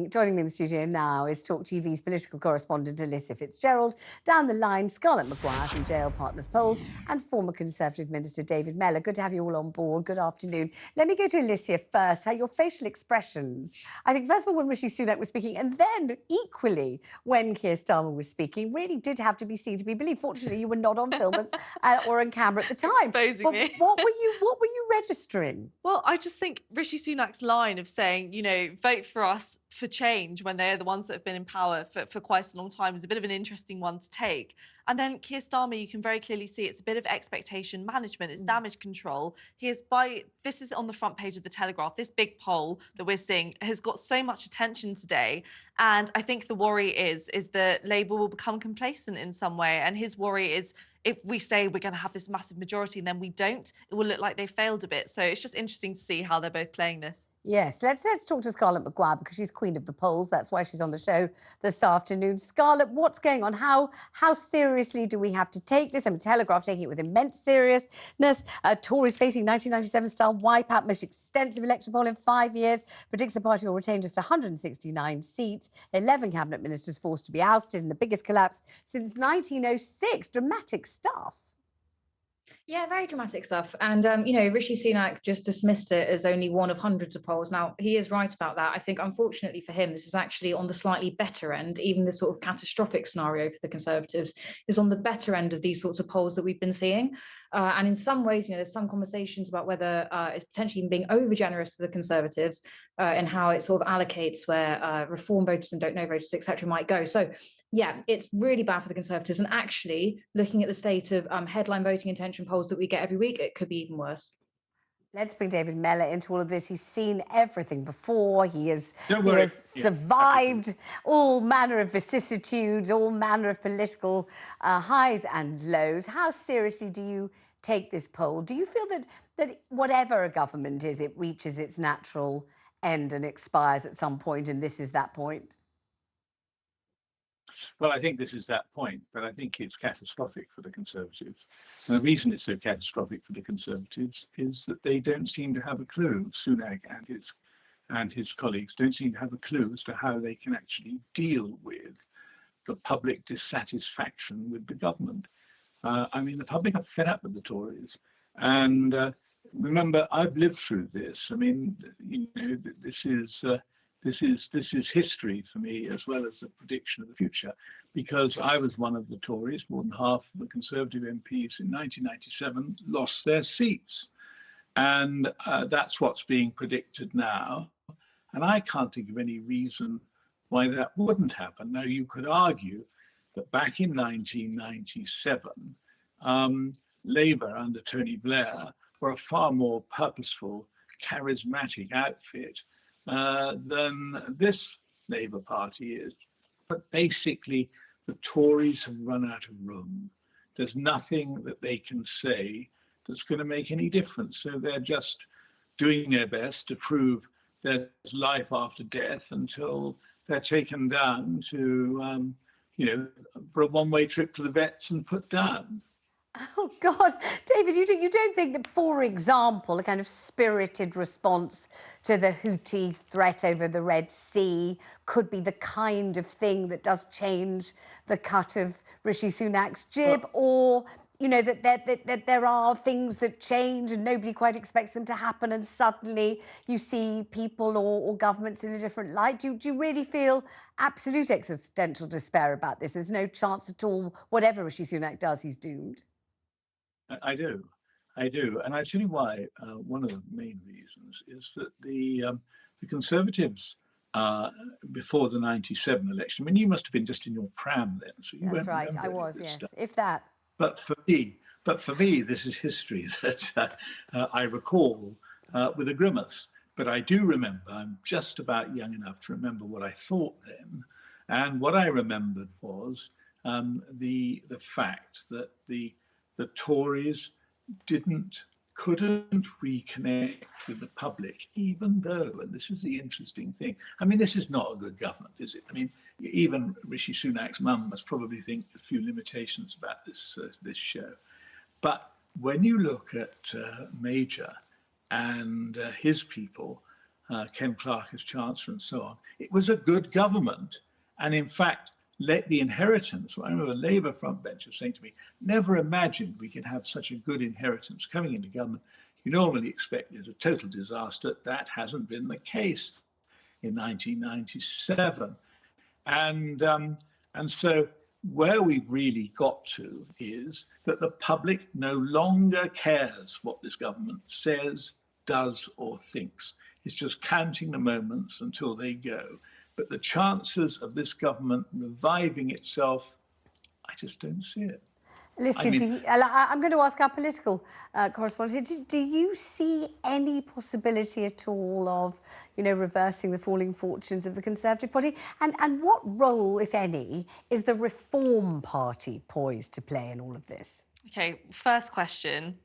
Joining me in the studio now is TalkTV's political correspondent Alicia Fitzgerald, down the line Scarlett Maguire from J.L Partners Polls, and former Conservative Minister David Mellor. Good to have you all on board. Good afternoon. Let me go to Alicia first. Your facial expressions, I think first of all when Rishi Sunak was speaking, and then equally when Keir Starmer was speaking, really did have to be seen to be believed. Fortunately, you were not on film or on camera at the time. Exposing me. What were you registering? Well, I just think Rishi Sunak's line of saying, vote for us for change when they're the ones that have been in power for quite a long time is a bit of an interesting one to take. And then Keir Starmer, you can very clearly see it's a bit of expectation management, it's damage control. This is on the front page of the Telegraph. This big poll that we're seeing has got so much attention today. And I think the worry is that Labour will become complacent in some way. And his worry is if we say we're going to have this massive majority and then we don't, it will look like they failed a bit. So it's just interesting to see how they're both playing this. Yes, let's talk to Scarlett Maguire because she's queen of the polls. That's why she's on the show this afternoon. Scarlett, what's going on? How seriously do we have to take this? I mean, Telegraph taking it with immense seriousness. Tories facing 1997-style wipeout, most extensive election poll in 5 years, predicts the party will retain just 169 seats, 11 cabinet ministers forced to be ousted in the biggest collapse since 1906. Dramatic stuff. Yeah, very dramatic stuff. And, Rishi Sunak just dismissed it as only one of hundreds of polls. Now, he is right about that. I think, unfortunately for him, this is actually on the slightly better end. Even the sort of catastrophic scenario for the Conservatives is on the better end of these sorts of polls that we've been seeing. And in some ways, there's some conversations about whether it's potentially being over-generous to the Conservatives and how it sort of allocates where reform voters and don't know voters, etc., might go. So, yeah, it's really bad for the Conservatives. And actually, looking at the state of headline voting intention polls that we get every week, it could be even worse. Let's bring David Mellor into all of this. He's seen everything before. He has survived all manner of vicissitudes, all manner of political highs and lows. How seriously do you take this poll? Do you feel that whatever a government is, it reaches its natural end and expires at some point, and this is that point? Well, I think this is that point, but I think it's catastrophic for the Conservatives. And the reason it's so catastrophic for the Conservatives is that they don't seem to have a clue. Sunak and his colleagues don't seem to have a clue as to how they can actually deal with the public dissatisfaction with the government. The public are fed up with the Tories. And remember, I've lived through this. I mean, this is history for me, as well as a prediction of the future, because I was one of the Tories. More than half of the Conservative MPs in 1997 lost their seats. And that's what's being predicted now. And I can't think of any reason why that wouldn't happen. Now, you could argue that back in 1997, Labour under Tony Blair were a far more purposeful, charismatic outfit than this Labour Party is. But basically, the Tories have run out of room. There's nothing that they can say that's going to make any difference. So they're just doing their best to prove there's life after death until they're taken down to, for a one-way trip to the vets and put down. Oh, God. David, you don't think that, for example, a kind of spirited response to the Houthi threat over the Red Sea could be the kind of thing that does change the cut of Rishi Sunak's jib? Or, that there are things that change and nobody quite expects them to happen and suddenly you see people or governments in a different light? Do you really feel absolute existential despair about this? There's no chance at all, whatever Rishi Sunak does, he's doomed? I do. And I tell you why. One of the main reasons is that the Conservatives, before the 97 election, I mean, you must have been just in your pram then. So you That's right, I was, yes, stuff. If that. But for me, this is history that I recall with a grimace. But I do remember, I'm just about young enough to remember what I thought then. And what I remembered was the fact that the Tories couldn't reconnect with the public, even though, and this is the interesting thing, I mean, this is not a good government, is it? I mean, even Rishi Sunak's mum must probably think a few limitations about this show. But when you look at Major and his people, Ken Clarke as Chancellor and so on. It was a good government. And in fact, the inheritance, I remember a Labour frontbencher saying to me, never imagined we could have such a good inheritance coming into government. You normally expect there's a total disaster. That hasn't been the case in 1997. And so where we've really got to is that the public no longer cares what this government says, does, or thinks. It's just counting the moments until they go. But the chances of this government reviving itself, I just don't see it. Alicia, I'm going to ask our political correspondent, do you see any possibility at all of, reversing the falling fortunes of the Conservative Party? And what role, if any, is the Reform Party poised to play in all of this? Okay, first question.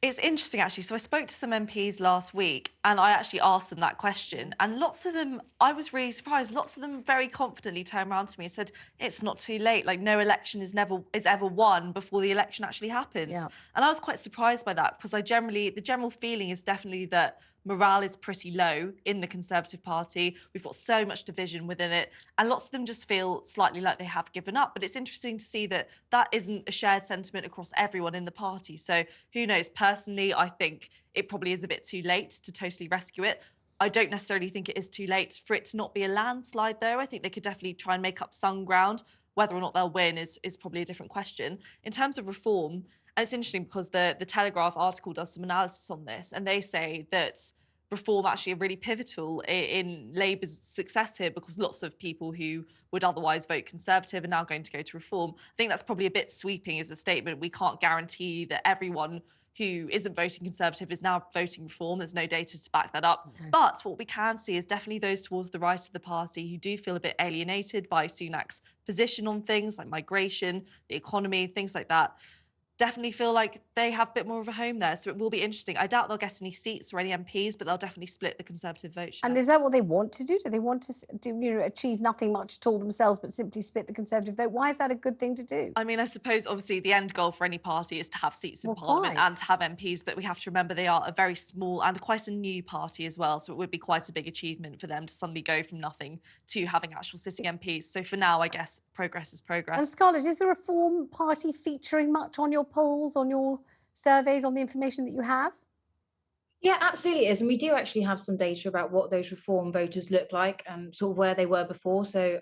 It's interesting, actually. So I spoke to some MPs last week and I actually asked them that question. And lots of them, I was really surprised, lots of them very confidently turned around to me and said, it's not too late. Like, no election is ever won before the election actually happens. Yeah. And I was quite surprised by that because the general feeling is definitely that morale is pretty low in the Conservative Party. We've got so much division within it. And lots of them just feel slightly like they have given up. But it's interesting to see that that isn't a shared sentiment across everyone in the party. So who knows? Personally, I think it probably is a bit too late to totally rescue it. I don't necessarily think it is too late for it to not be a landslide, though. I think they could definitely try and make up some ground. Whether or not they'll win is probably a different question. In terms of reform, and it's interesting because the Telegraph article does some analysis on this, and they say that reform actually are really pivotal in Labour's success here because lots of people who would otherwise vote Conservative are now going to go to reform. I think that's probably a bit sweeping as a statement. We can't guarantee that everyone who isn't voting Conservative is now voting reform. There's no data to back that up. Okay. But what we can see is definitely those towards the right of the party who do feel a bit alienated by Sunak's position on things like migration, the economy, things like that. Definitely feel like they have a bit more of a home there. So it will be interesting. I doubt they'll get any seats or any MPs, but they'll definitely split the Conservative vote share. And is that what they want to do? Do they want to achieve nothing much at all themselves, but simply split the Conservative vote? Why is that a good thing to do? I mean, I suppose, obviously, the end goal for any party is to have seats in Parliament and to have MPs, but we have to remember they are a very small and quite a new party as well. So it would be quite a big achievement for them to suddenly go from nothing to having actual sitting MPs. So for now, I guess progress is progress. And Scarlett, is the Reform Party featuring much on your polls, on your surveys, on the information that you have? Yeah, absolutely is. And we do actually have some data about what those Reform voters look like and sort of where they were before. So,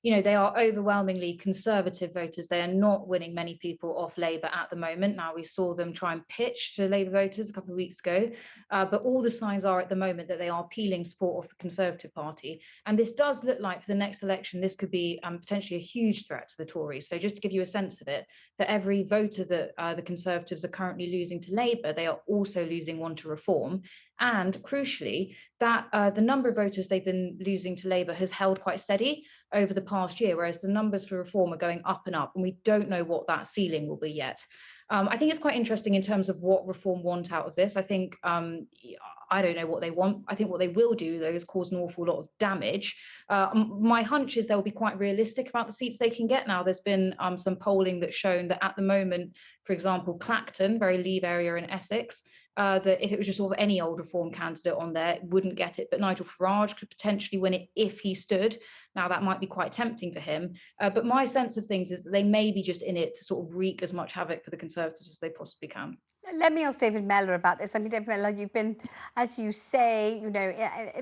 they are overwhelmingly Conservative voters. They are not winning many people off Labour at the moment. Now, we saw them try and pitch to Labour voters a couple of weeks ago, but all the signs are at the moment that they are peeling support off the Conservative Party. And this does look like for the next election, this could be potentially a huge threat to the Tories. So just to give you a sense of it, for every voter that the Conservatives are currently losing to Labour, they are also losing one to Reform. And crucially, that the number of voters they've been losing to Labour has held quite steady over the past year, whereas the numbers for Reform are going up and up, and we don't know what that ceiling will be yet. I think it's quite interesting in terms of what Reform want out of this. I think, I don't know what they want. I think what they will do, though, is cause an awful lot of damage. My hunch is they'll be quite realistic about the seats they can get now. There's been some polling that's shown that at the moment, for example, Clacton, very Leave area in Essex, that if it was just sort of any old Reform candidate on there, wouldn't get it. But Nigel Farage could potentially win it if he stood. Now, that might be quite tempting for him. But my sense of things is that they may be just in it to sort of wreak as much havoc for the Conservatives as they possibly can. Let me ask David Mellor about this. I mean, David Mellor, you've been, as you say, in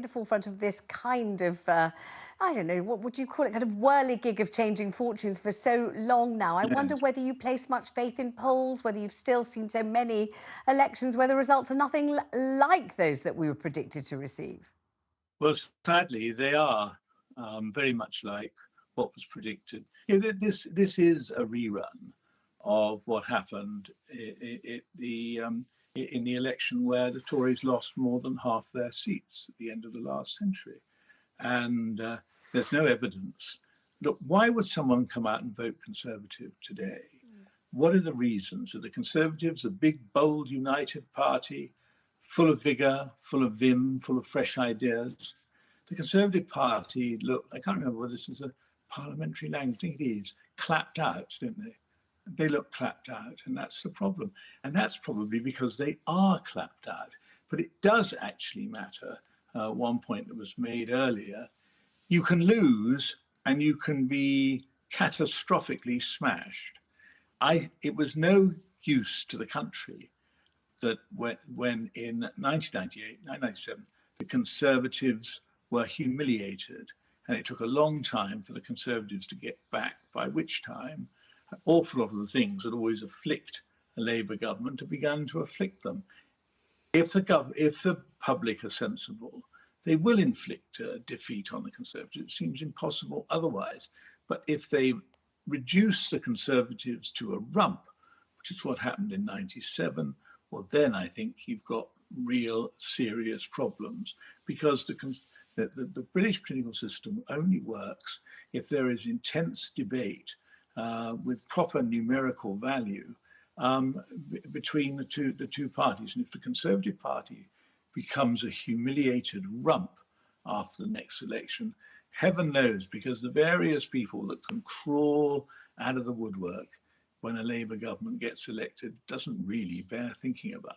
the forefront of this kind of, I don't know, what would you call it, kind of whirligig of changing fortunes for so long now. I wonder whether you place much faith in polls, whether you've still seen so many elections where the results are nothing like those that we were predicted to receive. Well, sadly, they are very much like what was predicted. This is a rerun of what happened in the election where the Tories lost more than half their seats at the end of the last century. And there's no evidence. Look, why would someone come out and vote Conservative today? What are the reasons? Are the Conservatives a big, bold, united party, full of vigour, full of vim, full of fresh ideas? The Conservative Party, look, I can't remember whether this is a parliamentary language, I think it is, clapped out, don't they? They look clapped out, and that's the problem. And that's probably because they are clapped out. But it does actually matter one point that was made earlier, you can lose and you can be catastrophically smashed. It was no use to the country that when in 1998, 1997, the Conservatives were humiliated, and it took a long time for the Conservatives to get back, by which time an awful lot of the things that always afflict a Labour government have begun to afflict them. If the public are sensible, they will inflict a defeat on the Conservatives. It seems impossible otherwise. But if they reduce the Conservatives to a rump, which is what happened in 97, well, then I think you've got real serious problems, because the British political system only works if there is intense debate with proper numerical value between the two parties. And if the Conservative Party becomes a humiliated rump after the next election, heaven knows, because the various people that can crawl out of the woodwork when a Labour government gets elected doesn't really bear thinking about.